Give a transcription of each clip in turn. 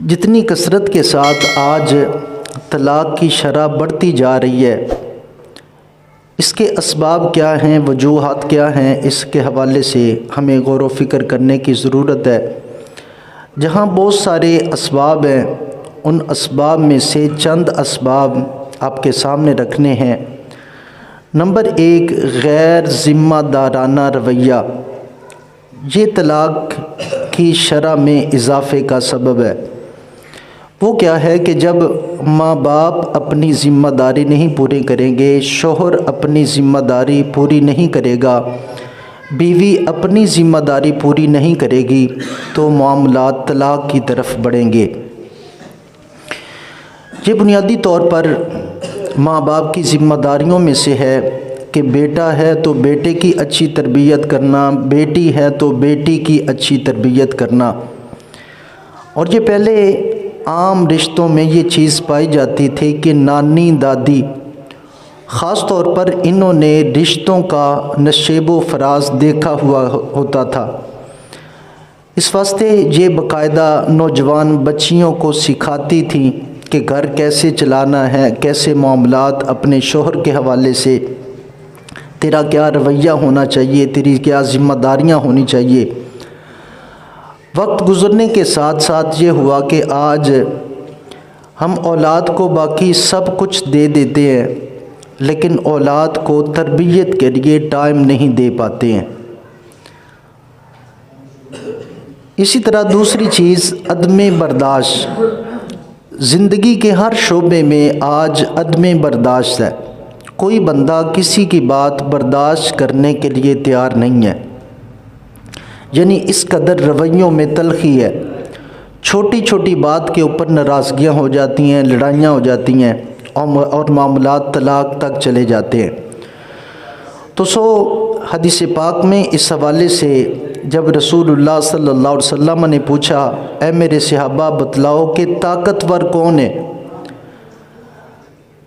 جتنی کثرت کے ساتھ آج طلاق کی شرح بڑھتی جا رہی ہے، اس کے اسباب کیا ہیں، وجوہات کیا ہیں، اس کے حوالے سے ہمیں غور و فکر کرنے کی ضرورت ہے۔ جہاں بہت سارے اسباب ہیں، ان اسباب میں سے چند اسباب آپ کے سامنے رکھنے ہیں۔ نمبر 1، غیر ذمہ دارانہ رویہ۔ یہ طلاق کی شرح میں اضافے کا سبب ہے۔ وہ کیا ہے کہ جب ماں باپ اپنی ذمہ داری نہیں پوری کریں گے، شوہر اپنی ذمہ داری پوری نہیں کرے گا، بیوی اپنی ذمہ داری پوری نہیں کرے گی، تو معاملات طلاق کی طرف بڑھیں گے۔ یہ بنیادی طور پر ماں باپ کی ذمہ داریوں میں سے ہے کہ بیٹا ہے تو بیٹے کی اچھی تربیت کرنا، بیٹی ہے تو بیٹی کی اچھی تربیت کرنا۔ اور یہ پہلے عام رشتوں میں یہ چیز پائی جاتی تھی کہ نانی دادی خاص طور پر انہوں نے رشتوں کا نشیب و فراز دیکھا ہوا ہوتا تھا، اس واسطے یہ باقاعدہ نوجوان بچیوں کو سکھاتی تھیں کہ گھر کیسے چلانا ہے، کیسے معاملات اپنے شوہر کے حوالے سے، تیرا کیا رویہ ہونا چاہیے، تیری کیا ذمہ داریاں ہونی چاہیے۔ وقت گزرنے کے ساتھ ساتھ یہ ہوا کہ آج ہم اولاد کو باقی سب کچھ دے دیتے ہیں، لیکن اولاد کو تربیت کے لیے ٹائم نہیں دے پاتے ہیں۔ اسی طرح دوسری چیز عدم برداشت۔ زندگی کے ہر شعبے میں آج عدم برداشت ہے۔ کوئی بندہ کسی کی بات برداشت کرنے کے لیے تیار نہیں ہے، یعنی اس قدر رویوں میں تلخی ہے۔ چھوٹی چھوٹی بات کے اوپر ناراضگیاں ہو جاتی ہیں، لڑائیاں ہو جاتی ہیں، اور معاملات طلاق تک چلے جاتے ہیں۔ تو حدیث پاک میں اس حوالے سے جب رسول اللہ صلی اللہ علیہ وسلم نے پوچھا، اے میرے صحابہ بتلاؤ کہ طاقتور کون ہے،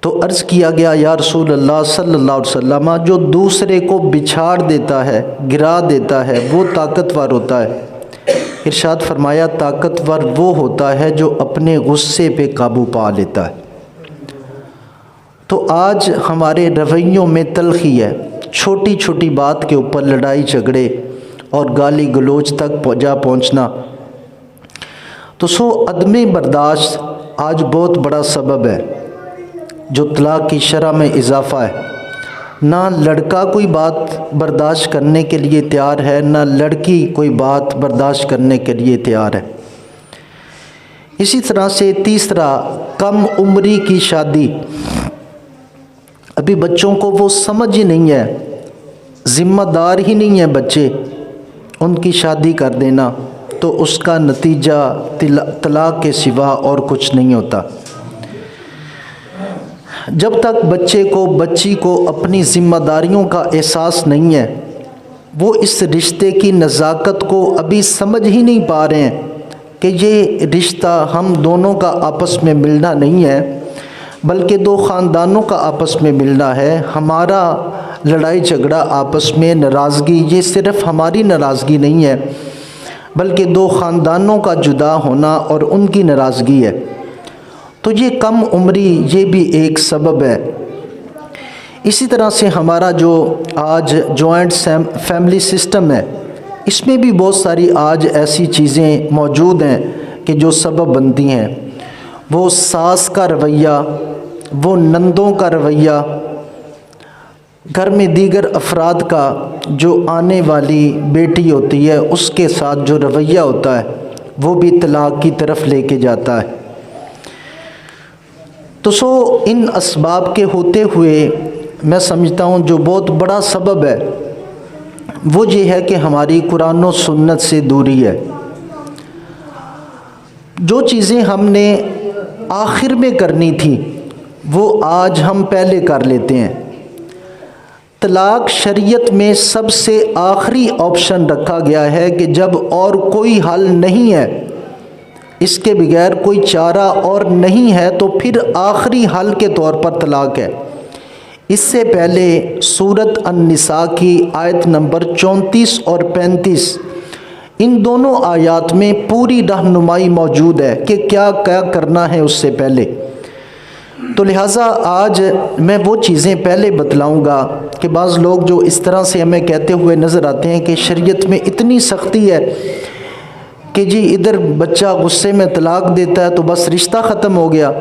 تو عرض کیا گیا یا رسول اللہ صلی اللہ علیہ وسلم، جو دوسرے کو بچھاڑ دیتا ہے، گرا دیتا ہے، وہ طاقتور ہوتا ہے۔ ارشاد فرمایا طاقتور وہ ہوتا ہے جو اپنے غصے پہ قابو پا لیتا ہے۔ تو آج ہمارے رویوں میں تلخی ہے، چھوٹی چھوٹی بات کے اوپر لڑائی جھگڑے اور گالی گلوچ تک جا پہنچنا۔ تو عدم برداشت آج بہت بڑا سبب ہے جو طلاق کی شرح میں اضافہ ہے۔ نہ لڑکا کوئی بات برداشت کرنے کے لیے تیار ہے، نہ لڑکی کوئی بات برداشت کرنے کے لیے تیار ہے۔ اسی طرح سے تیسرا، کم عمری کی شادی۔ ابھی بچوں کو وہ سمجھ ہی نہیں ہے، ذمہ دار ہی نہیں ہے بچے، ان کی شادی کر دینا تو اس کا نتیجہ طلاق کے سوا اور کچھ نہیں ہوتا۔ جب تک بچے کو بچی کو اپنی ذمہ داریوں کا احساس نہیں ہے، وہ اس رشتے کی نزاکت کو ابھی سمجھ ہی نہیں پا رہے ہیں کہ یہ رشتہ ہم دونوں کا آپس میں ملنا نہیں ہے، بلکہ دو خاندانوں کا آپس میں ملنا ہے۔ ہمارا لڑائی جھگڑا آپس میں، ناراضگی، یہ صرف ہماری ناراضگی نہیں ہے بلکہ دو خاندانوں کا جدا ہونا اور ان کی ناراضگی ہے۔ تو یہ کم عمری یہ بھی ایک سبب ہے۔ اسی طرح سے ہمارا جو آج جوائنٹ فیملی سسٹم ہے، اس میں بھی بہت ساری آج ایسی چیزیں موجود ہیں کہ جو سبب بنتی ہیں۔ وہ ساس کا رویہ، وہ نندوں کا رویہ، گھر میں دیگر افراد کا جو آنے والی بیٹی ہوتی ہے اس کے ساتھ جو رویہ ہوتا ہے، وہ بھی طلاق کی طرف لے کے جاتا ہے۔ تو ان اسباب کے ہوتے ہوئے میں سمجھتا ہوں جو بہت بڑا سبب ہے وہ یہ ہے کہ ہماری قرآن و سنت سے دوری ہے۔ جو چیزیں ہم نے آخر میں کرنی تھی وہ آج ہم پہلے کر لیتے ہیں۔ طلاق شریعت میں سب سے آخری آپشن رکھا گیا ہے کہ جب اور کوئی حل نہیں ہے اس کے بغیر کوئی چارہ اور نہیں ہے تو پھر آخری حل کے طور پر طلاق ہے۔ اس سے پہلے سورۃ النساء کی آیت نمبر 34 اور 35 ان دونوں آیات میں پوری رہنمائی موجود ہے کہ کیا کیا کرنا ہے اس سے پہلے۔ تو لہٰذا آج میں وہ چیزیں پہلے بتلاؤں گا کہ بعض لوگ جو اس طرح سے ہمیں کہتے ہوئے نظر آتے ہیں کہ شریعت میں اتنی سختی ہے کہ جی ادھر بچہ غصے میں طلاق دیتا ہے تو بس رشتہ ختم ہو گیا۔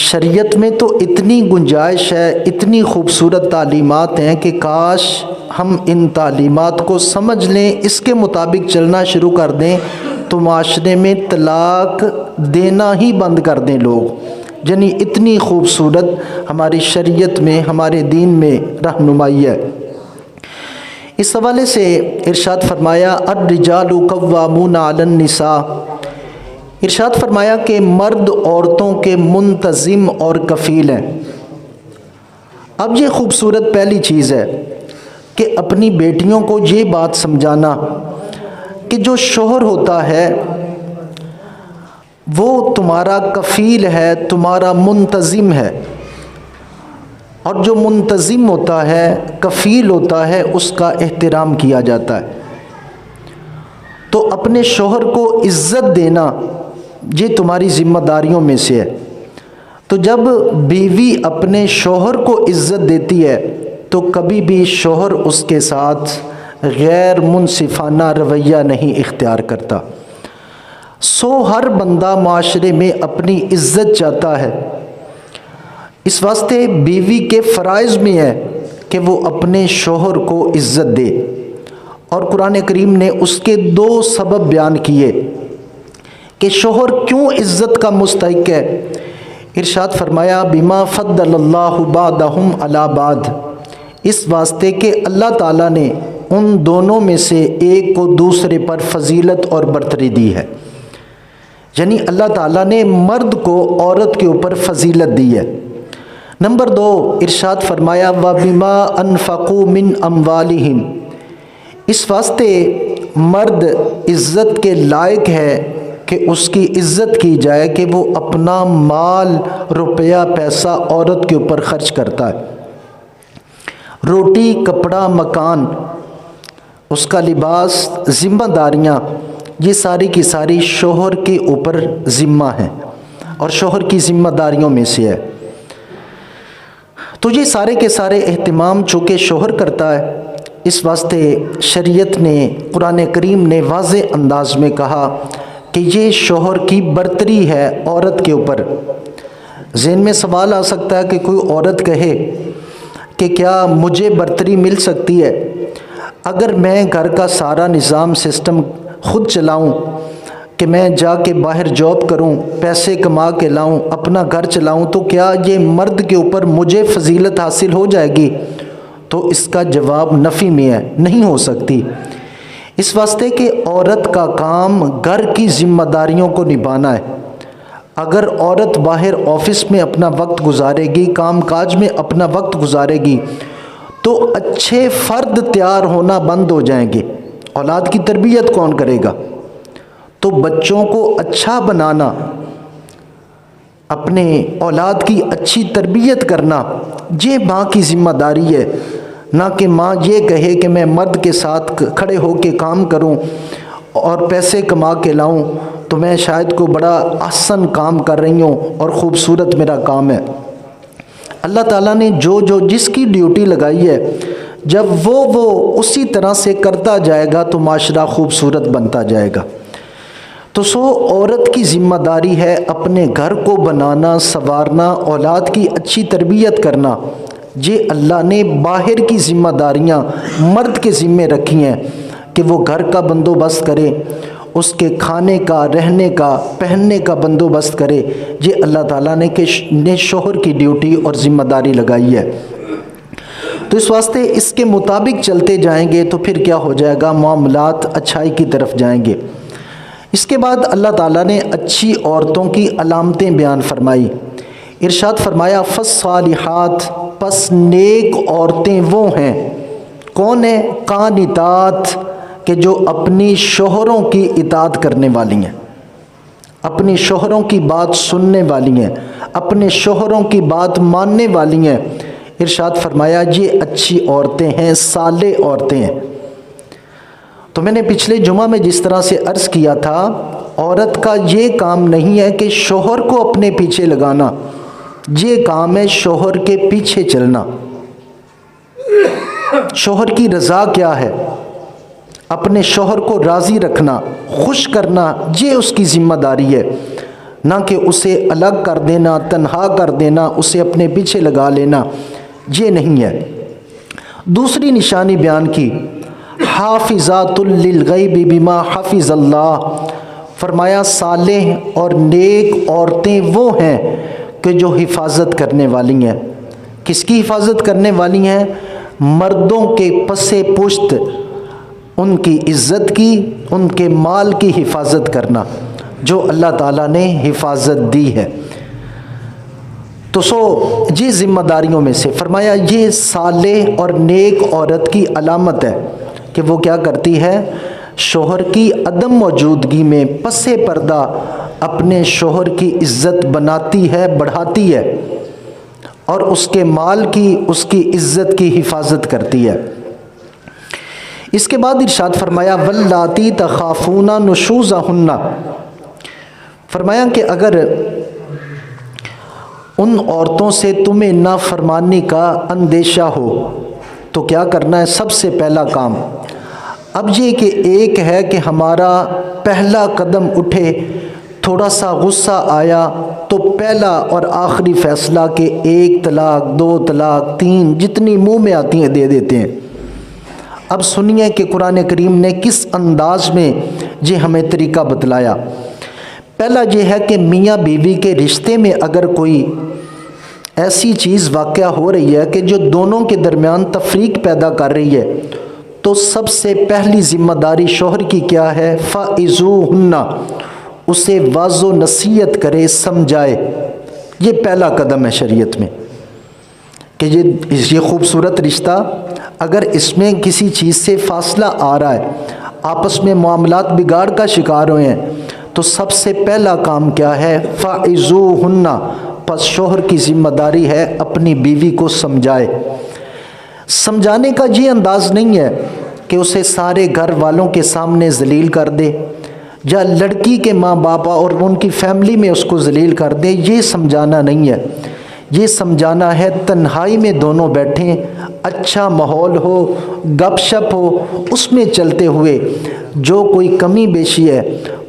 شریعت میں تو اتنی گنجائش ہے، اتنی خوبصورت تعلیمات ہیں کہ کاش ہم ان تعلیمات کو سمجھ لیں، اس کے مطابق چلنا شروع کر دیں تو معاشرے میں طلاق دینا ہی بند کر دیں لوگ۔ یعنی اتنی خوبصورت ہماری شریعت میں، ہمارے دین میں رہنمائی ہے۔ اس حوالے سے ارشاد فرمایا الرجال قوامون علی النساء، ارشاد فرمایا کہ مرد عورتوں کے منتظم اور کفیل ہیں۔ اب یہ خوبصورت پہلی چیز ہے کہ اپنی بیٹیوں کو یہ بات سمجھانا کہ جو شوہر ہوتا ہے وہ تمہارا کفیل ہے، تمہارا منتظم ہے، اور جو منتظم ہوتا ہے، کفیل ہوتا ہے، اس کا احترام کیا جاتا ہے۔ تو اپنے شوہر کو عزت دینا یہ تمہاری ذمہ داریوں میں سے ہے۔ تو جب بیوی اپنے شوہر کو عزت دیتی ہے تو کبھی بھی شوہر اس کے ساتھ غیر منصفانہ رویہ نہیں اختیار کرتا۔ ہر بندہ معاشرے میں اپنی عزت چاہتا ہے، اس واسطے بیوی کے فرائض میں ہے کہ وہ اپنے شوہر کو عزت دے، اور قرآن کریم نے اس کے 2 سبب بیان کیے کہ شوہر کیوں عزت کا مستحق ہے۔ ارشاد فرمایا بما فضل اللہ بعضهم علی بعض، اس واسطے کہ اللہ تعالیٰ نے ان دونوں میں سے ایک کو دوسرے پر فضیلت اور برتری دی ہے۔ یعنی اللہ تعالیٰ نے مرد کو عورت کے اوپر فضیلت دی ہے۔ نمبر 2 ارشاد فرمایا وَبِمَا أَنفَقُوا مِنْ أَمْوَالِهِمْ، اس واسطے مرد عزت کے لائق ہے کہ اس کی عزت کی جائے کہ وہ اپنا مال، روپیہ، پیسہ عورت کے اوپر خرچ کرتا ہے۔ روٹی، کپڑا، مکان، اس کا لباس، ذمہ داریاں، یہ ساری کی ساری شوہر کے اوپر ذمہ ہیں اور شوہر کی ذمہ داریوں میں سے ہے۔ تو یہ سارے کے سارے اہتمام چونکہ شوہر کرتا ہے، اس واسطے شریعت نے، قرآن کریم نے واضح انداز میں کہا کہ یہ شوہر کی برتری ہے عورت کے اوپر۔ ذہن میں سوال آ سکتا ہے کہ کوئی عورت کہے کہ کیا مجھے برتری مل سکتی ہے اگر میں گھر کا سارا نظام سسٹم خود چلاؤں، کہ میں جا کے باہر جاب کروں، پیسے کما کے لاؤں، اپنا گھر چلاؤں، تو کیا یہ مرد کے اوپر مجھے فضیلت حاصل ہو جائے گی؟ تو اس کا جواب نفی میں ہے، نہیں ہو سکتی۔ اس واسطے کہ عورت کا کام گھر کی ذمہ داریوں کو نبھانا ہے۔ اگر عورت باہر آفس میں اپنا وقت گزارے گی، کام کاج میں اپنا وقت گزارے گی، تو اچھے فرد تیار ہونا بند ہو جائیں گے۔ اولاد کی تربیت کون کرے گا؟ تو بچوں کو اچھا بنانا، اپنے اولاد کی اچھی تربیت کرنا، یہ ماں کی ذمہ داری ہے، نہ کہ ماں یہ کہے کہ میں مرد کے ساتھ کھڑے ہو کے کام کروں اور پیسے کما کے لاؤں تو میں شاید کوئی بڑا احسن کام کر رہی ہوں اور خوبصورت میرا کام ہے۔ اللہ تعالیٰ نے جو جس کی ڈیوٹی لگائی ہے، جب وہ اسی طرح سے کرتا جائے گا تو معاشرہ خوبصورت بنتا جائے گا۔ تو عورت کی ذمہ داری ہے اپنے گھر کو بنانا، سنوارنا، اولاد کی اچھی تربیت کرنا۔ یہ اللہ نے باہر کی ذمہ داریاں مرد کے ذمے رکھی ہیں کہ وہ گھر کا بندوبست کرے، اس کے کھانے کا، رہنے کا، پہننے کا بندوبست کرے۔ یہ اللہ تعالیٰ نے شوہر کی ڈیوٹی اور ذمہ داری لگائی ہے۔ تو اس واسطے اس کے مطابق چلتے جائیں گے تو پھر کیا ہو جائے گا؟ معاملات اچھائی کی طرف جائیں گے۔ اس کے بعد اللہ تعالیٰ نے اچھی عورتوں کی علامتیں بیان فرمائی۔ ارشاد فرمایا فالصالحات، پس نیک عورتیں وہ ہیں، کون ہیں؟ قانتات، کہ جو اپنی شوہروں کی اطاعت کرنے والی ہیں۔ اپنی شوہروں کی بات سننے والی ہیں، اپنے شوہروں کی بات ماننے والی ہیں۔ ارشاد فرمایا یہ اچھی عورتیں ہیں، صالح عورتیں ہیں۔ تو میں نے پچھلے جمعہ میں جس طرح سے عرض کیا تھا، عورت کا یہ کام نہیں ہے کہ شوہر کو اپنے پیچھے لگانا، یہ کام ہے شوہر کے پیچھے چلنا۔ شوہر کی رضا کیا ہے؟ اپنے شوہر کو راضی رکھنا، خوش کرنا، یہ اس کی ذمہ داری ہے، نہ کہ اسے الگ کر دینا، تنہا کر دینا، اسے اپنے پیچھے لگا لینا، یہ نہیں ہے۔ دوسری نشانی بیان کی، حافظات للغیب بما حفظ اللہ، فرمایا صالح اور نیک عورتیں وہ ہیں کہ جو حفاظت کرنے والی ہیں۔ کس کی حفاظت کرنے والی ہیں؟ مردوں کے پس پشت ان کی عزت کی، ان کے مال کی حفاظت کرنا جو اللہ تعالیٰ نے حفاظت دی ہے۔ تو یہ ذمہ داریوں میں سے فرمایا یہ صالح اور نیک عورت کی علامت ہے کہ وہ کیا کرتی ہے؟ شوہر کی عدم موجودگی میں پس پردہ اپنے شوہر کی عزت بناتی ہے، بڑھاتی ہے، اور اس کے مال کی، اس کی عزت کی حفاظت کرتی ہے۔ اس کے بعد ارشاد فرمایا واللاتی تخافون نشوزہن، فرمایا کہ اگر ان عورتوں سے تمہیں نافرمانی کا اندیشہ ہو تو کیا کرنا ہے؟ سب سے پہلا کام اب یہ کہ ایک ہے کہ ہمارا پہلا قدم اٹھے، تھوڑا سا غصہ آیا تو پہلا اور آخری فیصلہ کہ 1 طلاق 2 طلاق 3 جتنی منہ میں آتی ہیں دے دیتے ہیں۔ اب سنیے کہ قرآن کریم نے کس انداز میں یہ ہمیں طریقہ بتلایا۔ پہلا یہ ہے کہ میاں بیوی کے رشتے میں اگر کوئی ایسی چیز واقعہ ہو رہی ہے کہ جو دونوں کے درمیان تفریق پیدا کر رہی ہے تو سب سے پہلی ذمہ داری شوہر کی کیا ہے؟ فَإِذُوهُنَّ، اسے واضح و نصیحت کرے، سمجھائے۔ یہ پہلا قدم ہے شریعت میں کہ یہ خوبصورت رشتہ اگر اس میں کسی چیز سے فاصلہ آ رہا ہے، آپس میں معاملات بگاڑ کا شکار ہوئے ہیں، تو سب سے پہلا کام کیا ہے؟ فَإِذُوهُنَّ، پس شوہر کی ذمہ داری ہے اپنی بیوی کو سمجھائے۔ سمجھانے کا یہ انداز نہیں ہے کہ اسے سارے گھر والوں کے سامنے ذلیل کر دے، یا لڑکی کے ماں باپ اور ان کی فیملی میں اس کو ذلیل کر دے۔ یہ سمجھانا نہیں ہے، یہ سمجھانا ہے تنہائی میں دونوں بیٹھیں، اچھا ماحول ہو، گپ شپ ہو، اس میں چلتے ہوئے جو کوئی کمی بیشی ہے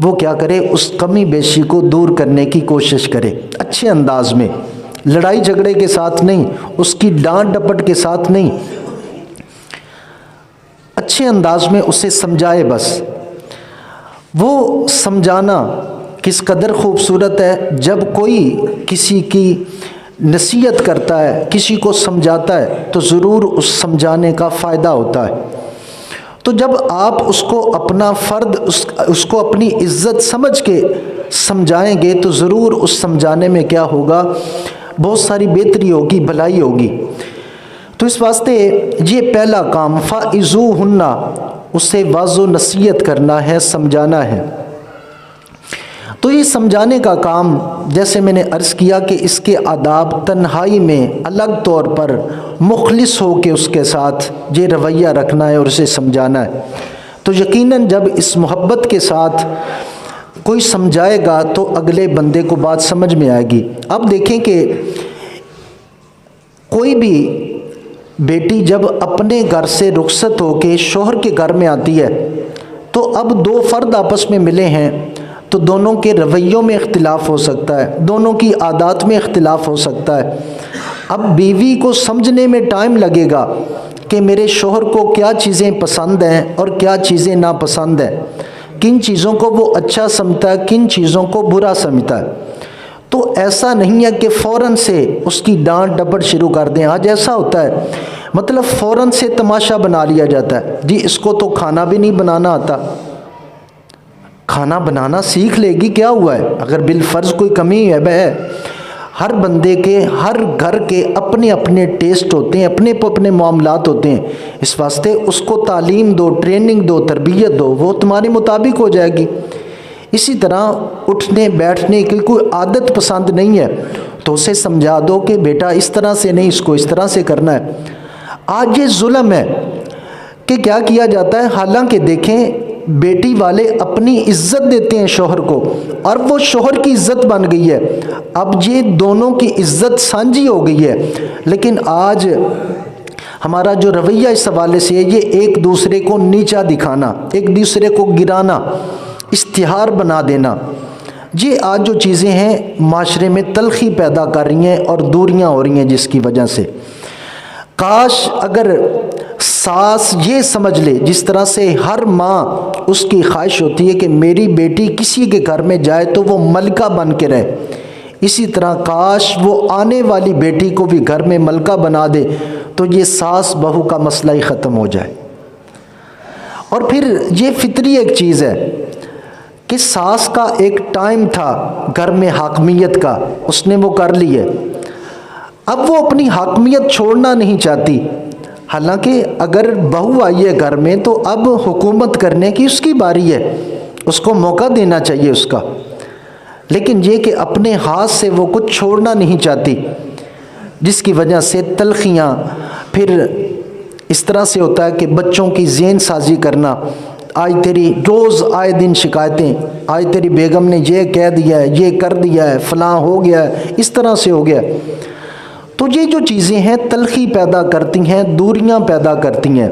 وہ کیا کرے؟ اس کمی بیشی کو دور کرنے کی کوشش کرے، اچھے انداز میں، لڑائی جھگڑے کے ساتھ نہیں، اس کی ڈانٹ ڈپٹ کے ساتھ نہیں، اچھے انداز میں اسے سمجھائے۔ بس وہ سمجھانا کس قدر خوبصورت ہے، جب کوئی کسی کی نصیحت کرتا ہے، کسی کو سمجھاتا ہے تو ضرور اس سمجھانے کا فائدہ ہوتا ہے۔ تو جب آپ اس کو اپنا فرد، اس کو اپنی عزت سمجھ کے سمجھائیں گے تو ضرور اس سمجھانے میں کیا ہوگا؟ بہت ساری بہتری ہوگی، بھلائی ہوگی۔ تو اس واسطے یہ پہلا کام فَإِذُوهُنَّ، اسے واضح و نصیحت کرنا ہے، سمجھانا ہے۔ تو یہ سمجھانے کا کام جیسے میں نے عرض کیا کہ اس کے آداب تنہائی میں الگ طور پر مخلص ہو کے اس کے ساتھ یہ رویہ رکھنا ہے اور اسے سمجھانا ہے۔ تو یقیناً جب اس محبت کے ساتھ کوئی سمجھائے گا تو اگلے بندے کو بات سمجھ میں آئے گی۔ اب دیکھیں کہ کوئی بھی بیٹی جب اپنے گھر سے رخصت ہو کے شوہر کے گھر میں آتی ہے تو اب 2 فرد آپس میں ملے ہیں تو دونوں کے رویوں میں اختلاف ہو سکتا ہے، دونوں کی عادات میں اختلاف ہو سکتا ہے۔ اب بیوی کو سمجھنے میں ٹائم لگے گا کہ میرے شوہر کو کیا چیزیں پسند ہیں اور کیا چیزیں ناپسند ہیں، کن چیزوں کو وہ اچھا سمجھتا ہے، کن چیزوں کو برا سمجھتا ہے۔ تو ایسا نہیں ہے کہ فوراً سے اس کی ڈانٹ ڈپٹ شروع کر دیں۔ آج ایسا ہوتا ہے، مطلب فوراً سے تماشا بنا لیا جاتا ہے، جی اس کو تو کھانا بھی نہیں بنانا آتا، کھانا بنانا سیکھ لے گی، کیا ہوا ہے؟ اگر بالفرض کوئی کمی ہے، ہر بندے کے، ہر گھر کے اپنے اپنے ٹیسٹ ہوتے ہیں، اپنے اپنے معاملات ہوتے ہیں، اس واسطے اس کو تعلیم دو، ٹریننگ دو، تربیت دو، وہ تمہارے مطابق ہو جائے گی۔ اسی طرح اٹھنے بیٹھنے کی کوئی عادت پسند نہیں ہے تو اسے سمجھا دو کہ بیٹا اس طرح سے نہیں، اس کو اس طرح سے کرنا ہے۔ آج یہ ظلم ہے کہ کیا کیا جاتا ہے، حالانکہ دیکھیں بیٹی والے اپنی عزت دیتے ہیں شوہر کو اور وہ شوہر کی عزت بن گئی ہے، اب یہ دونوں کی عزت سانجھی ہو گئی ہے۔ لیکن آج ہمارا جو رویہ اس حوالے سے ہے، یہ ایک دوسرے کو نیچا دکھانا، ایک دوسرے کو گرانا، اشتہار بنا دینا، یہ آج جو چیزیں ہیں معاشرے میں تلخی پیدا کر رہی ہیں اور دوریاں ہو رہی ہیں، جس کی وجہ سے کاش اگر ساس یہ سمجھ لے، جس طرح سے ہر ماں اس کی خواہش ہوتی ہے کہ میری بیٹی کسی کے گھر میں جائے تو وہ ملکہ بن کے رہے، اسی طرح کاش وہ آنے والی بیٹی کو بھی گھر میں ملکہ بنا دے تو یہ ساس بہو کا مسئلہ ہی ختم ہو جائے۔ اور پھر یہ فطری ایک چیز ہے کہ ساس کا ایک ٹائم تھا گھر میں حاکمیت کا، اس نے وہ کر لی ہے، اب وہ اپنی حاکمیت چھوڑنا نہیں چاہتی، حالانکہ اگر بہو آئی ہے گھر میں تو اب حکومت کرنے کی اس کی باری ہے، اس کو موقع دینا چاہیے اس کا، لیکن یہ کہ اپنے ہاتھ سے وہ کچھ چھوڑنا نہیں چاہتی، جس کی وجہ سے تلخیاں پھر اس طرح سے ہوتا ہے کہ بچوں کی ذہن سازی کرنا، آج تیری روز آئے دن شکایتیں، آج تیری بیگم نے یہ کہہ دیا ہے، یہ کر دیا ہے، فلاں ہو گیا ہے، اس طرح سے ہو گیا ہے۔ تو یہ جو چیزیں ہیں تلخی پیدا کرتی ہیں، دوریاں پیدا کرتی ہیں،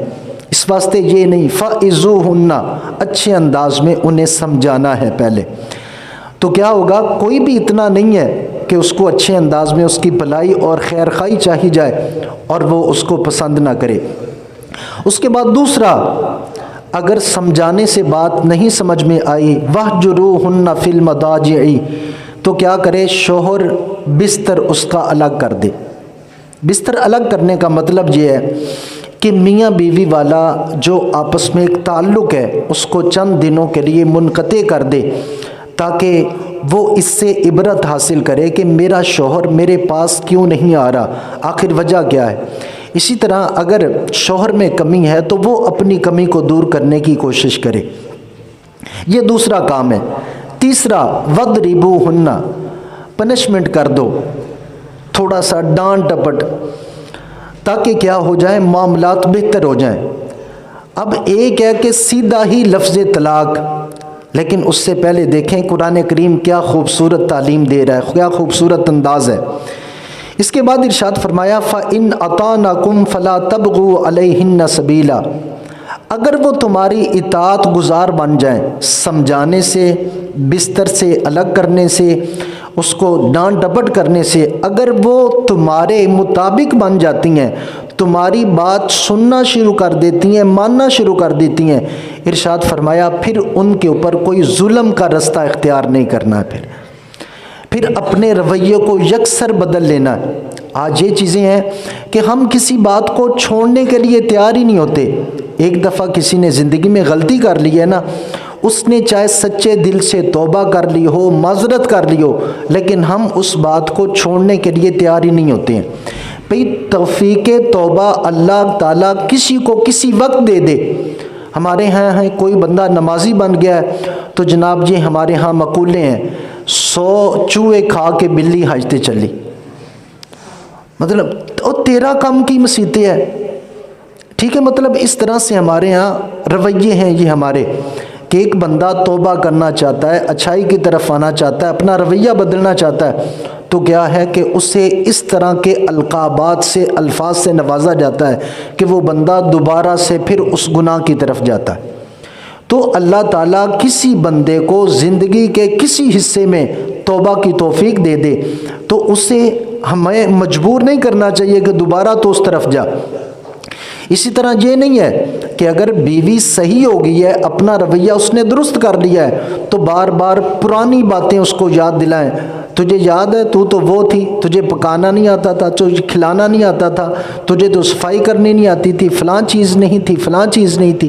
اس واسطے یہ نہیں فَإِذُوهُنَّ اچھے انداز میں انہیں سمجھانا ہے پہلے۔ تو کیا ہوگا، کوئی بھی اتنا نہیں ہے کہ اس کو اچھے انداز میں اس کی بھلائی اور خیر خواہی چاہی جائے اور وہ اس کو پسند نہ کرے۔ اس کے بعد دوسرا، اگر سمجھانے سے بات نہیں سمجھ میں آئی وَاهْجُرُوهُنَّ فِي الْمَضَاجِعِ تو کیا کرے، شوہر بستر اس کا الگ کر دے۔ بستر الگ کرنے کا مطلب یہ ہے کہ میاں بیوی والا جو آپس میں ایک تعلق ہے اس کو چند دنوں کے لیے منقطع کر دے، تاکہ وہ اس سے عبرت حاصل کرے کہ میرا شوہر میرے پاس کیوں نہیں آ رہا، آخر وجہ کیا ہے۔ اسی طرح اگر شوہر میں کمی ہے تو وہ اپنی کمی کو دور کرنے کی کوشش کرے، یہ دوسرا کام ہے۔ تیسرا وَضْرِبُوهُنَّ پنشمنٹ کر دو، تھوڑا سا ڈانٹ ڈپٹ، تاکہ کیا ہو جائے، معاملات بہتر ہو جائیں۔ اب ایک ہے کہ سیدھا ہی لفظ طلاق، لیکن اس سے پہلے دیکھیں قرآن کریم کیا خوبصورت تعلیم دے رہا ہے، کیا خوبصورت انداز ہے۔ اس کے بعد ارشاد فرمایا فَإِنْ أَطَاعْنَكُمْ فَلَا تَبْغُوا عَلَيْهِنَّ سَبِيلًا اگر وہ تمہاری اطاعت گزار بن جائیں، سمجھانے سے، بستر سے الگ کرنے سے، اس کو ڈانٹ ڈپٹ کرنے سے، اگر وہ تمہارے مطابق بن جاتی ہیں، تمہاری بات سننا شروع کر دیتی ہیں، ماننا شروع کر دیتی ہیں، ارشاد فرمایا پھر ان کے اوپر کوئی ظلم کا رستہ اختیار نہیں کرنا ہے، پھر اپنے رویے کو یکسر بدل لینا ہے۔ آج یہ چیزیں ہیں کہ ہم کسی بات کو چھوڑنے کے لیے تیار ہی نہیں ہوتے۔ ایک دفعہ کسی نے زندگی میں غلطی کر لی ہے نا، اس نے چاہے سچے دل سے توبہ کر لی ہو، معذرت کر لی ہو، لیکن ہم اس بات کو چھوڑنے کے لیے تیار ہی نہیں ہوتے ہیں۔ بھئی توفیق توبہ اللہ تعالیٰ کسی کو کسی وقت دے دے۔ ہمارے ہاں کوئی بندہ نمازی بن گیا ہے تو جناب جی ہمارے ہاں مقولے ہیں 100 چوہے کھا کے بلی حجتے چلی، مطلب تیرا کام کی مصیبتیں ہے، ٹھیک ہے، مطلب اس طرح سے ہمارے ہاں رویے ہیں یہ ہمارے، کہ ایک بندہ توبہ کرنا چاہتا ہے، اچھائی کی طرف آنا چاہتا ہے، اپنا رویہ بدلنا چاہتا ہے، تو کیا ہے کہ اسے اس طرح کے القابات سے، الفاظ سے نوازا جاتا ہے کہ وہ بندہ دوبارہ سے پھر اس گناہ کی طرف جاتا ہے۔ تو اللہ تعالیٰ کسی بندے کو زندگی کے کسی حصے میں توبہ کی توفیق دے دے تو اسے ہمیں مجبور نہیں کرنا چاہیے کہ دوبارہ تو اس طرف جا۔ اسی طرح یہ نہیں ہے کہ اگر بیوی صحیح ہو گئی ہے، اپنا رویہ اس نے درست کر لیا ہے، تو بار بار پرانی باتیں اس کو یاد دلائیں۔ تجھے یاد ہے تو وہ تھی، تجھے پکانا نہیں آتا تھا، تجھے کھلانا نہیں آتا تھا، تجھے تو صفائی کرنی نہیں آتی تھی، فلاں چیز نہیں تھی، فلاں چیز نہیں تھی۔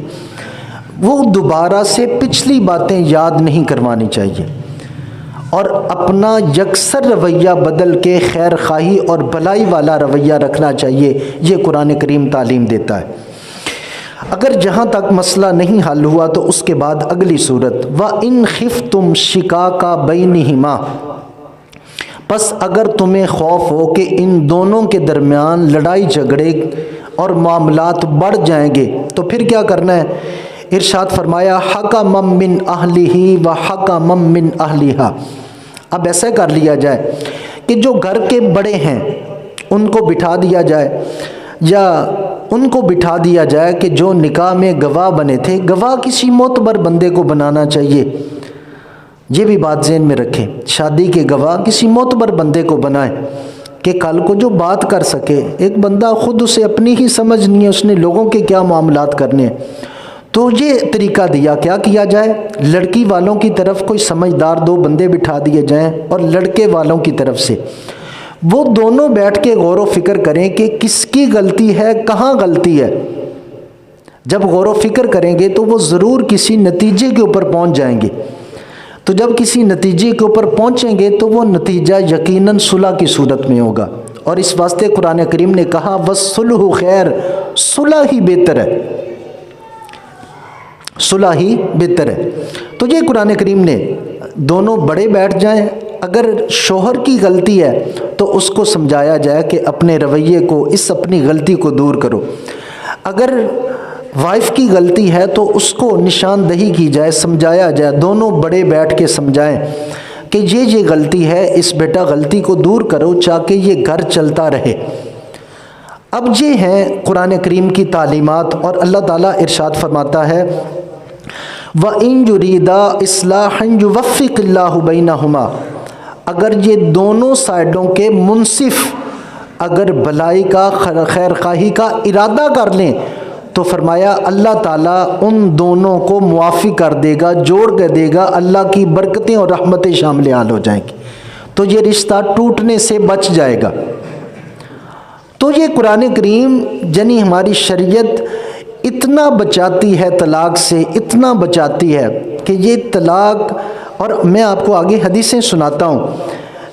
وہ دوبارہ سے پچھلی باتیں یاد نہیں کروانی چاہیے، اور اپنا یکسر رویہ بدل کے خیر خواہی اور بھلائی والا رویہ رکھنا چاہیے۔ یہ قرآن کریم تعلیم دیتا ہے۔ اگر جہاں تک مسئلہ نہیں حل ہوا تو اس کے بعد اگلی صورت وَإِنْ خِفْتُمْ شِقَاقَ بَيْنِهِمَا، پس اگر تمہیں خوف ہو کہ ان دونوں کے درمیان لڑائی جھگڑے اور معاملات بڑھ جائیں گے تو پھر کیا کرنا ہے؟ ارشاد فرمایا حَكَمًا مِّنْ أَهْلِهِ وَحَكَمًا مِّنْ أَهْلِهَا، اب ایسا کر لیا جائے کہ جو گھر کے بڑے ہیں ان کو بٹھا دیا جائے، یا ان کو بٹھا دیا جائے کہ جو نکاح میں گواہ بنے تھے، گواہ کسی معتبر بندے کو بنانا چاہیے، یہ بھی بات ذہن میں رکھیں، شادی کے گواہ کسی معتبر بندے کو بنائیں کہ کل کو جو بات کر سکے۔ ایک بندہ خود اسے اپنی ہی سمجھ نہیں ہے، اس نے لوگوں کے کیا معاملات کرنے ہیں، تو یہ طریقہ دیا کیا کیا جائے، لڑکی والوں کی طرف کوئی سمجھدار دو بندے بٹھا دیے جائیں اور لڑکے والوں کی طرف سے وہ دونوں بیٹھ کے غور و فکر کریں کہ کس کی غلطی ہے، کہاں غلطی ہے۔ جب غور و فکر کریں گے تو وہ ضرور کسی نتیجے کے اوپر پہنچ جائیں گے، تو جب کسی نتیجے کے اوپر پہنچیں گے تو وہ نتیجہ یقیناً صلح کی صورت میں ہوگا، اور اس واسطے قرآن کریم نے کہا وَالصُّلْحُ خیر، صلح ہی بہتر ہے، صلح ہی بہتر ہے۔ تو یہ قرآن کریم نے دونوں بڑے بیٹھ جائیں، اگر شوہر کی غلطی ہے تو اس کو سمجھایا جائے کہ اپنے رویے کو، اس اپنی غلطی کو دور کرو، اگر وائف کی غلطی ہے تو اس کو نشاندہی کی جائے، سمجھایا جائے، دونوں بڑے بیٹھ کے سمجھائیں کہ یہ غلطی ہے، اس بیٹا غلطی کو دور کرو تاکہ یہ گھر چلتا رہے۔ اب یہ ہیں قرآن کریم کی تعلیمات، اور اللہ تعالیٰ ارشاد فرماتا ہے وَإِن يُرِيدَا إِصْلَاحًا يُوَفِّقِ اللَّهُ بَيْنَهُمَا، اگر یہ دونوں سائڈوں کے منصف اگر بھلائی کا، خیر خواہی کا ارادہ کر لیں تو فرمایا اللہ تعالیٰ ان دونوں کو موافق کر دے گا، جوڑ کر دے گا، اللہ کی برکتیں اور رحمتیں شامل حال ہو جائیں گی، تو یہ رشتہ ٹوٹنے سے بچ جائے گا۔ تو یہ قرآن کریم یعنی ہماری شریعت اتنا بچاتی ہے طلاق سے، اتنا بچاتی ہے کہ یہ طلاق، اور میں آپ کو آگے حدیثیں سناتا ہوں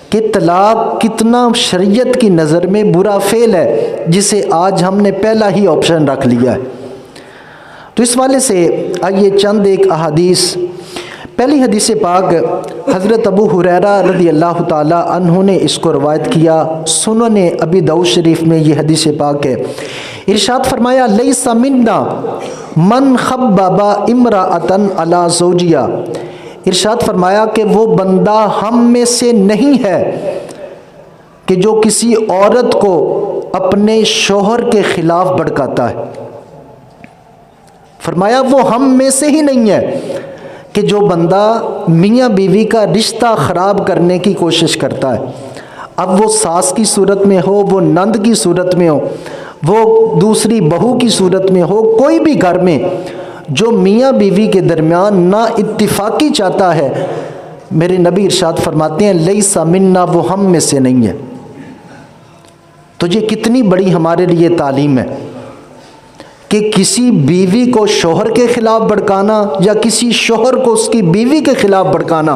کہ طلاق کتنا شریعت کی نظر میں برا فعل ہے، جسے آج ہم نے پہلا ہی آپشن رکھ لیا ہے۔ تو اس والے سے آئیے چند ایک احادیث۔ پہلی حدیث پاک حضرت ابو ہریرہ رضی اللہ تعالی عنہ نے اس کو روایت کیا، سنن ابی داؤد شریف میں یہ حدیث پاک ہے۔ ارشاد فرمایا لیس منا من خبب امرأۃ علی زوجہا، ارشاد فرمایا کہ وہ بندہ ہم میں سے نہیں ہے کہ جو کسی عورت کو اپنے شوہر کے خلاف بھڑکاتا ہے۔ فرمایا وہ ہم میں سے ہی نہیں ہے کہ جو بندہ میاں بیوی کا رشتہ خراب کرنے کی کوشش کرتا ہے، اب وہ ساس کی صورت میں ہو، وہ نند کی صورت میں ہو، وہ دوسری بہو کی صورت میں ہو، کوئی بھی گھر میں جو میاں بیوی کے درمیان نا اتفاقی چاہتا ہے، میرے نبی ارشاد فرماتے ہیں لیس منا، وہ ہم میں سے نہیں ہے۔ تو یہ کتنی بڑی ہمارے لیے تعلیم ہے کہ کسی بیوی کو شوہر کے خلاف بھڑکانا یا کسی شوہر کو اس کی بیوی کے خلاف بھڑکانا،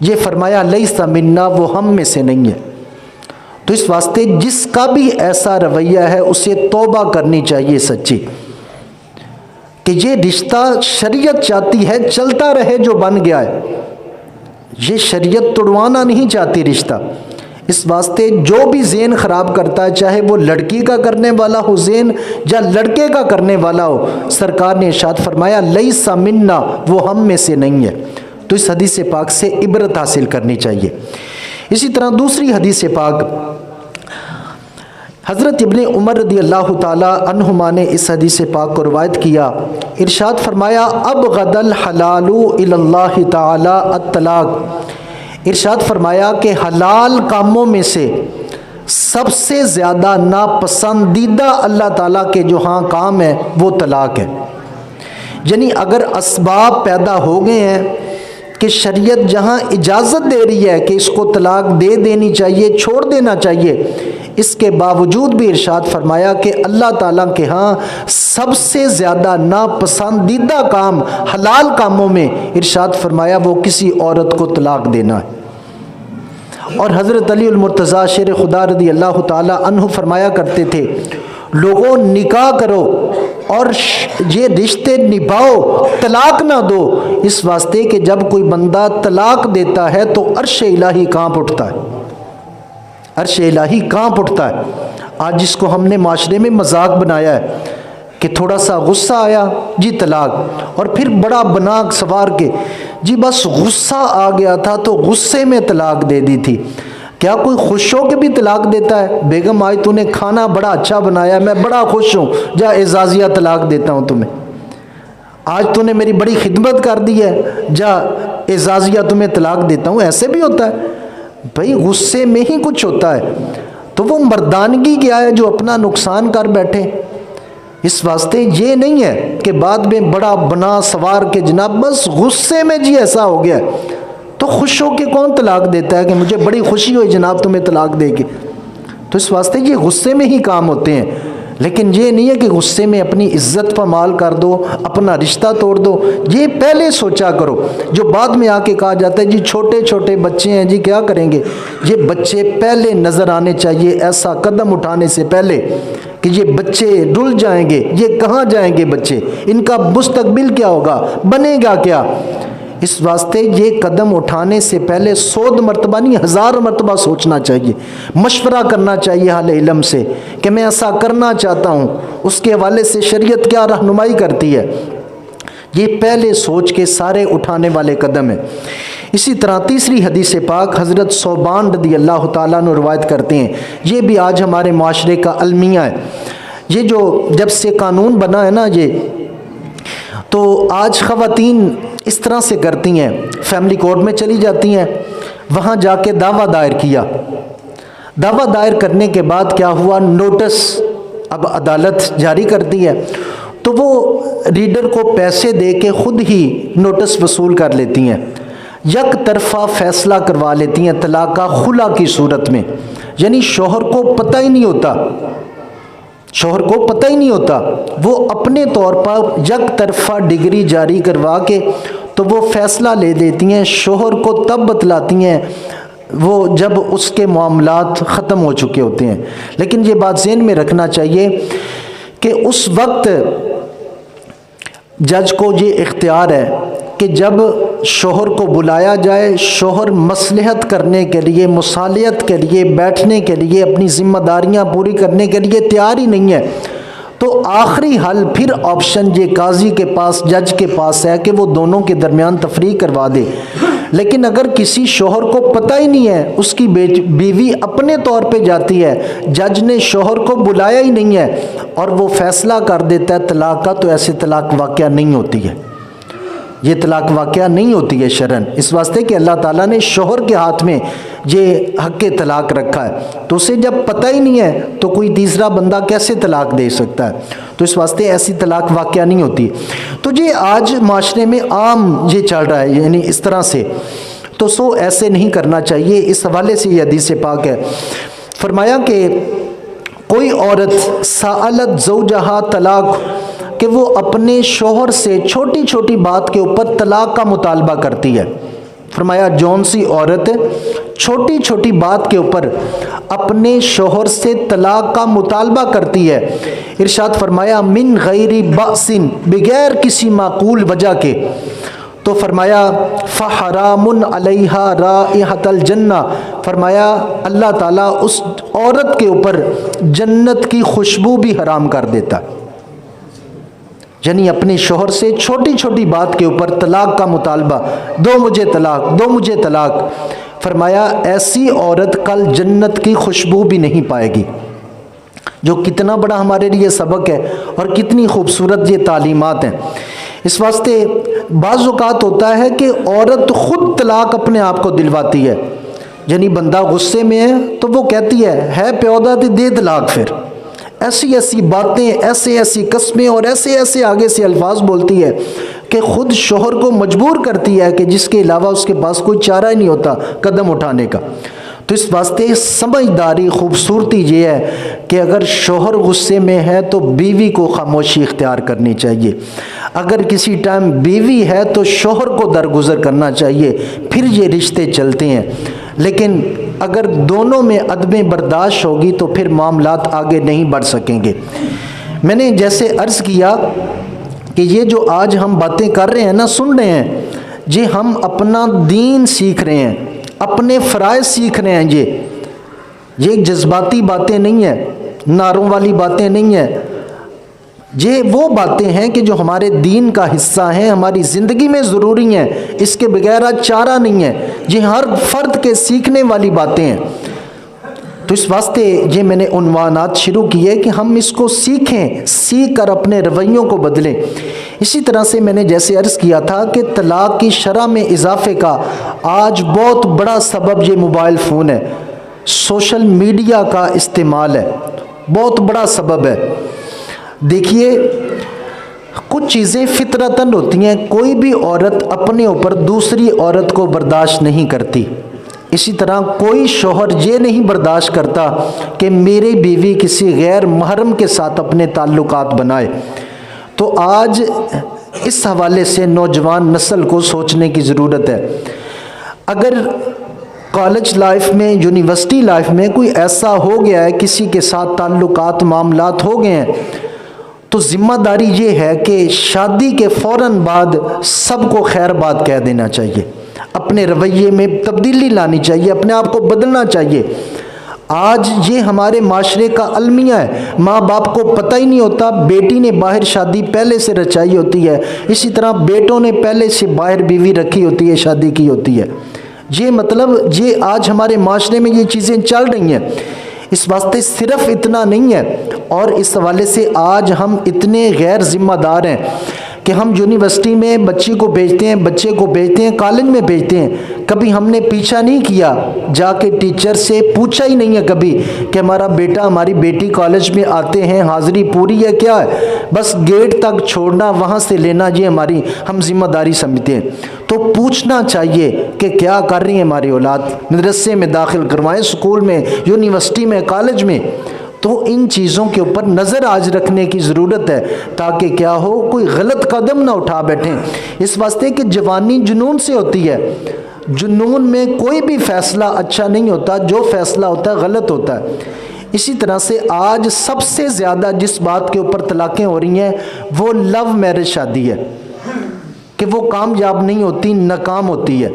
یہ فرمایا لیس منا، وہ ہم میں سے نہیں ہے۔ تو اس واسطے جس کا بھی ایسا رویہ ہے اسے توبہ کرنی چاہیے سچی، کہ یہ رشتہ شریعت چاہتی ہے چلتا رہے جو بن گیا ہے، یہ شریعت توڑوانا نہیں چاہتی رشتہ۔ اس واسطے جو بھی ذہن خراب کرتا ہے، چاہے وہ لڑکی کا کرنے والا ہو ذہن یا لڑکے کا کرنے والا ہو، سرکار نے ارشاد فرمایا لیس منا، وہ ہم میں سے نہیں ہے۔ تو اس حدیث پاک سے عبرت حاصل کرنی چاہیے۔ اسی طرح دوسری حدیث پاک حضرت ابن عمر رضی اللہ تعالی عنہما نے اس حدیث پاک کو روایت کیا، ارشاد فرمایا ابغض الحلال الی اللہ تعالی الطلاق، ارشاد فرمایا کہ حلال کاموں میں سے سب سے زیادہ ناپسندیدہ اللہ تعالیٰ کے جو ہاں کام ہے وہ طلاق ہے۔ یعنی اگر اسباب پیدا ہو گئے ہیں کہ شریعت جہاں اجازت دے رہی ہے کہ اس کو طلاق دے دینی چاہیے، چھوڑ دینا چاہیے، اس کے باوجود بھی ارشاد فرمایا کہ اللہ تعالیٰ کے ہاں سب سے زیادہ ناپسندیدہ کام حلال کاموں میں ارشاد فرمایا وہ کسی عورت کو طلاق دینا ہے۔ اور حضرت علی المرتضیٰ شیر خدا رضی اللہ تعالی عنہ فرمایا کرتے تھے لوگوں نکاح کرو اور یہ رشتے نبھاؤ، طلاق نہ دو، اس واسطے کہ جب کوئی بندہ طلاق دیتا ہے تو عرش الہی کانپ اٹھتا ہے، عرش الہی کانپ اٹھتا ہے۔ آج جس کو ہم نے معاشرے میں مذاق بنایا ہے کہ تھوڑا سا غصہ آیا جی طلاق، اور پھر بڑا بنا سوار کے جی بس غصہ آ گیا تھا تو غصے میں طلاق دے دی تھی۔ کیا کوئی خوش ہو کے بھی طلاق دیتا ہے؟ بیگم آج تو نے کھانا بڑا اچھا بنایا، میں بڑا خوش ہوں، جا اعزازیہ طلاق دیتا ہوں تمہیں، آج تو نے میری بڑی خدمت کر دی ہے، جا اعزازیہ تمہیں طلاق دیتا ہوں۔ ایسے بھی ہوتا ہے بھائی، غصے میں ہی کچھ ہوتا ہے، تو وہ مردانگی کیا ہے جو اپنا نقصان کر بیٹھے۔ اس واسطے یہ نہیں ہے کہ بعد میں بڑا بنا سوار کے جناب بس غصے میں جی ایسا ہو گیا، تو خوش ہو کے کون طلاق دیتا ہے کہ مجھے بڑی خوشی ہوئی جناب تمہیں طلاق دے کے؟ تو اس واسطے یہ غصے میں ہی کام ہوتے ہیں، لیکن یہ نہیں ہے کہ غصے میں اپنی عزت پامال کر دو، اپنا رشتہ توڑ دو۔ یہ پہلے سوچا کرو، جو بعد میں آ کے کہا جاتا ہے جی چھوٹے چھوٹے بچے ہیں جی کیا کریں گے، یہ بچے پہلے نظر آنے چاہیے، ایسا قدم اٹھانے سے پہلے کہ یہ بچے ڈل جائیں گے، یہ کہاں جائیں گے بچے، ان کا مستقبل کیا ہوگا، بنے گا کیا۔ اس واسطے یہ قدم اٹھانے سے پہلے 100 مرتبہ نہیں 1000 مرتبہ سوچنا چاہیے، مشورہ کرنا چاہیے اہل علم سے کہ میں ایسا کرنا چاہتا ہوں، اس کے حوالے سے شریعت کیا رہنمائی کرتی ہے۔ یہ پہلے سوچ کے سارے اٹھانے والے قدم ہیں۔ اسی طرح تیسری حدیث پاک حضرت ثوبان رضی اللہ تعالیٰ عنہ روایت کرتے ہیں، یہ بھی آج ہمارے معاشرے کا المیہ ہے۔ یہ جو جب سے قانون بنا ہے نا یہ، تو آج خواتین اس طرح سے کرتی ہیں، فیملی کورٹ میں چلی جاتی ہیں، وہاں جا کے دعویٰ دائر کیا، دعویٰ دائر کرنے کے بعد کیا ہوا، نوٹس اب عدالت جاری کرتی ہے، تو وہ ریڈر کو پیسے دے کے خود ہی نوٹس وصول کر لیتی ہیں، یک طرفہ فیصلہ کروا لیتی ہیں طلاق کا خلا کی صورت میں، یعنی شوہر کو پتہ ہی نہیں ہوتا، شوہر کو پتہ ہی نہیں ہوتا، وہ اپنے طور پر یک طرفہ ڈگری جاری کروا کے تو وہ فیصلہ لے لیتی ہیں، شوہر کو تب بتلاتی ہیں وہ جب اس کے معاملات ختم ہو چکے ہوتے ہیں۔ لیکن یہ بات ذہن میں رکھنا چاہیے کہ اس وقت جج کو یہ اختیار ہے کہ جب شوہر کو بلایا جائے، شوہر مصلحت کرنے کے لیے، مصالحت کے لیے بیٹھنے کے لیے، اپنی ذمہ داریاں پوری کرنے کے لیے تیار ہی نہیں ہے، تو آخری حل پھر آپشن یہ قاضی کے پاس، جج کے پاس ہے کہ وہ دونوں کے درمیان تفریق کروا دے۔ لیکن اگر کسی شوہر کو پتہ ہی نہیں ہے، اس کی بیوی اپنے طور پہ جاتی ہے، جج نے شوہر کو بلایا ہی نہیں ہے اور وہ فیصلہ کر دیتا ہے طلاق کا، تو ایسے طلاق واقعہ نہیں ہوتی ہے، یہ طلاق واقعہ نہیں ہوتی ہے شرعاً، اس واسطے کہ اللہ تعالیٰ نے شوہر کے ہاتھ میں یہ حق طلاق رکھا ہے، تو اسے جب پتہ ہی نہیں ہے تو کوئی تیسرا بندہ کیسے طلاق دے سکتا ہے، تو اس واسطے ایسی طلاق واقعہ نہیں ہوتی۔ تو یہ آج معاشرے میں عام یہ چل رہا ہے، یعنی اس طرح سے، تو ایسے نہیں کرنا چاہیے۔ اس حوالے سے یہ حدیث پاک ہے، فرمایا کہ کوئی عورت سألت زوجہا طلاق، کہ وہ اپنے شوہر سے چھوٹی چھوٹی بات کے اوپر طلاق کا مطالبہ کرتی ہے، فرمایا جون سی عورت چھوٹی چھوٹی بات کے اوپر اپنے شوہر سے طلاق کا مطالبہ کرتی ہے، ارشاد فرمایا من غیر بأس، بغیر کسی معقول وجہ کے، تو فرمایا فحرام علیہا رائحۃ الجنہ، فرمایا اللہ تعالیٰ اس عورت کے اوپر جنت کی خوشبو بھی حرام کر دیتا، یعنی اپنے شوہر سے چھوٹی چھوٹی بات کے اوپر طلاق کا مطالبہ، دو مجھے طلاق، دو مجھے طلاق، فرمایا ایسی عورت کل جنت کی خوشبو بھی نہیں پائے گی، جو کتنا بڑا ہمارے لیے سبق ہے اور کتنی خوبصورت یہ تعلیمات ہیں۔ اس واسطے بعض اوقات ہوتا ہے کہ عورت خود طلاق اپنے آپ کو دلواتی ہے، یعنی بندہ غصے میں ہے تو وہ کہتی ہے پیودا تے دے طلاق، پھر ایسی ایسی باتیں، ایسے ایسی قسمیں اور ایسے ایسے آگے سے الفاظ بولتی ہے کہ خود شوہر کو مجبور کرتی ہے کہ جس کے علاوہ اس کے پاس کوئی چارہ ہی نہیں ہوتا قدم اٹھانے کا۔ تو اس واسطے سمجھداری، خوبصورتی یہ ہے کہ اگر شوہر غصے میں ہے تو بیوی کو خاموشی اختیار کرنی چاہیے، اگر کسی ٹائم بیوی ہے تو شوہر کو درگزر کرنا چاہیے، پھر یہ رشتے چلتے ہیں۔ لیکن اگر دونوں میں عدم برداشت ہوگی تو پھر معاملات آگے نہیں بڑھ سکیں گے۔ میں نے جیسے عرض کیا کہ یہ جو آج ہم باتیں کر رہے ہیں نا، سن رہے ہیں، یہ ہم اپنا دین سیکھ رہے ہیں، اپنے فرائض سیکھ رہے ہیں۔ یہ جذباتی باتیں نہیں ہیں، نعروں والی باتیں نہیں ہیں، یہ وہ باتیں ہیں کہ جو ہمارے دین کا حصہ ہیں، ہماری زندگی میں ضروری ہیں، اس کے بغیر آج چارہ نہیں ہے۔ یہ ہر فرد کے سیکھنے والی باتیں ہیں۔ تو اس واسطے یہ میں نے عنوانات شروع کیے کہ ہم اس کو سیکھیں، سیکھ کر اپنے رویوں کو بدلیں۔ اسی طرح سے میں نے جیسے عرض کیا تھا کہ طلاق کی شرح میں اضافے کا آج بہت بڑا سبب یہ موبائل فون ہے، سوشل میڈیا کا استعمال ہے، بہت بڑا سبب ہے۔ دیکھیے، کچھ چیزیں فطرتاً ہوتی ہیں، کوئی بھی عورت اپنے اوپر دوسری عورت کو برداشت نہیں کرتی۔ اسی طرح کوئی شوہر یہ نہیں برداشت کرتا کہ میری بیوی کسی غیر محرم کے ساتھ اپنے تعلقات بنائے۔ تو آج اس حوالے سے نوجوان نسل کو سوچنے کی ضرورت ہے۔ اگر کالج لائف میں، یونیورسٹی لائف میں کوئی ایسا ہو گیا ہے، کسی کے ساتھ تعلقات، معاملات ہو گئے ہیں، تو ذمہ داری یہ ہے کہ شادی کے فوراً بعد سب کو خیر بات کہہ دینا چاہیے، اپنے رویے میں تبدیلی لانی چاہیے، اپنے آپ کو بدلنا چاہیے۔ آج یہ ہمارے معاشرے کا المیہ ہے، ماں باپ کو پتہ ہی نہیں ہوتا، بیٹی نے باہر شادی پہلے سے رچائی ہوتی ہے، اسی طرح بیٹوں نے پہلے سے باہر بیوی رکھی ہوتی ہے، شادی کی ہوتی ہے۔ یہ آج ہمارے معاشرے میں یہ چیزیں چل رہی ہیں۔ اس واسطے صرف اتنا نہیں ہے، اور اس حوالے سے آج ہم اتنے غیر ذمہ دار ہیں کہ ہم یونیورسٹی میں بچے کو بھیجتے ہیں، کالج میں بھیجتے ہیں، کبھی ہم نے پیچھا نہیں کیا، جا کے ٹیچر سے پوچھا ہی نہیں ہے کبھی کہ ہمارا بیٹا، ہماری بیٹی کالج میں آتے ہیں، حاضری پوری ہے کیا ہے، بس گیٹ تک چھوڑنا، وہاں سے لینا، یہ ہم ذمہ داری سمجھتے ہیں۔ تو پوچھنا چاہیے کہ کیا کر رہی ہے ہماری اولاد، مدرسے میں داخل کروائیں، اسکول میں، یونیورسٹی میں، کالج میں۔ تو ان چیزوں کے اوپر نظر آج رکھنے کی ضرورت ہے، تاکہ کیا ہو، کوئی غلط قدم نہ اٹھا بیٹھیں۔ اس واسطے کہ جوانی جنون سے ہوتی ہے، جنون میں کوئی بھی فیصلہ اچھا نہیں ہوتا، جو فیصلہ ہوتا ہے غلط ہوتا ہے۔ اسی طرح سے آج سب سے زیادہ جس بات کے اوپر طلاقیں ہو رہی ہیں وہ لو میرج شادی ہے، کہ وہ کامیاب نہیں ہوتی، ناکام ہوتی ہے۔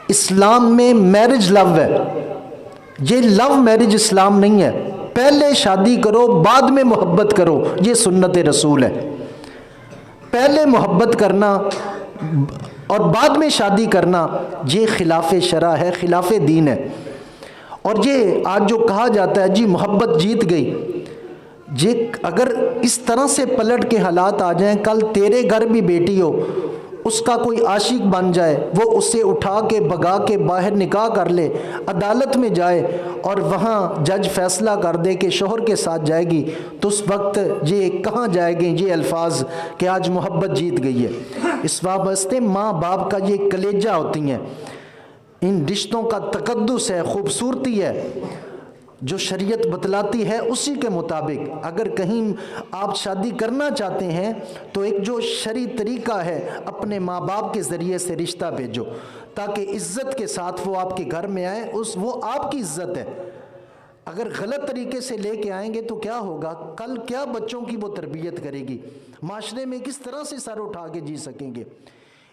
اسلام میں میرج لو ہے، یہ لو میرج اسلام نہیں ہے۔ پہلے شادی کرو، بعد میں محبت کرو، یہ سنت رسول ہے۔ پہلے محبت کرنا اور بعد میں شادی کرنا، یہ خلاف شرع ہے، خلاف دین ہے۔ اور یہ آج جو کہا جاتا ہے جی محبت جیت گئی، یہ اگر اس طرح سے پلٹ کے حالات آ جائیں، کل تیرے گھر بھی بیٹی ہو، اس کا کوئی عاشق بن جائے، وہ اسے اٹھا کے بگا کے باہر نکاح کر لے، عدالت میں جائے اور وہاں جج فیصلہ کر دے کہ شوہر کے ساتھ جائے گی، تو اس وقت یہ کہاں جائے گے یہ الفاظ کہ آج محبت جیت گئی ہے۔ اس واسطے ماں باپ کا یہ کلیجہ ہوتی ہیں، ان رشتوں کا تقدس ہے، خوبصورتی ہے، جو شریعت بتلاتی ہے اسی کے مطابق۔ اگر کہیں آپ شادی کرنا چاہتے ہیں تو ایک جو شرعی طریقہ ہے، اپنے ماں باپ کے ذریعے سے رشتہ بھیجو، تاکہ عزت کے ساتھ وہ آپ کے گھر میں آئے، وہ آپ کی عزت ہے۔ اگر غلط طریقے سے لے کے آئیں گے تو کیا ہوگا، کل کیا بچوں کی وہ تربیت کرے گی، معاشرے میں کس طرح سے سر اٹھا کے جی سکیں گے۔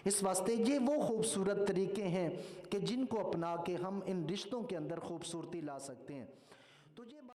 اس واسطے یہ وہ خوبصورت طریقے ہیں کہ جن کو اپنا کے ہم ان رشتوں کے اندر خوبصورتی لا سکتے ہیں۔ تو یہ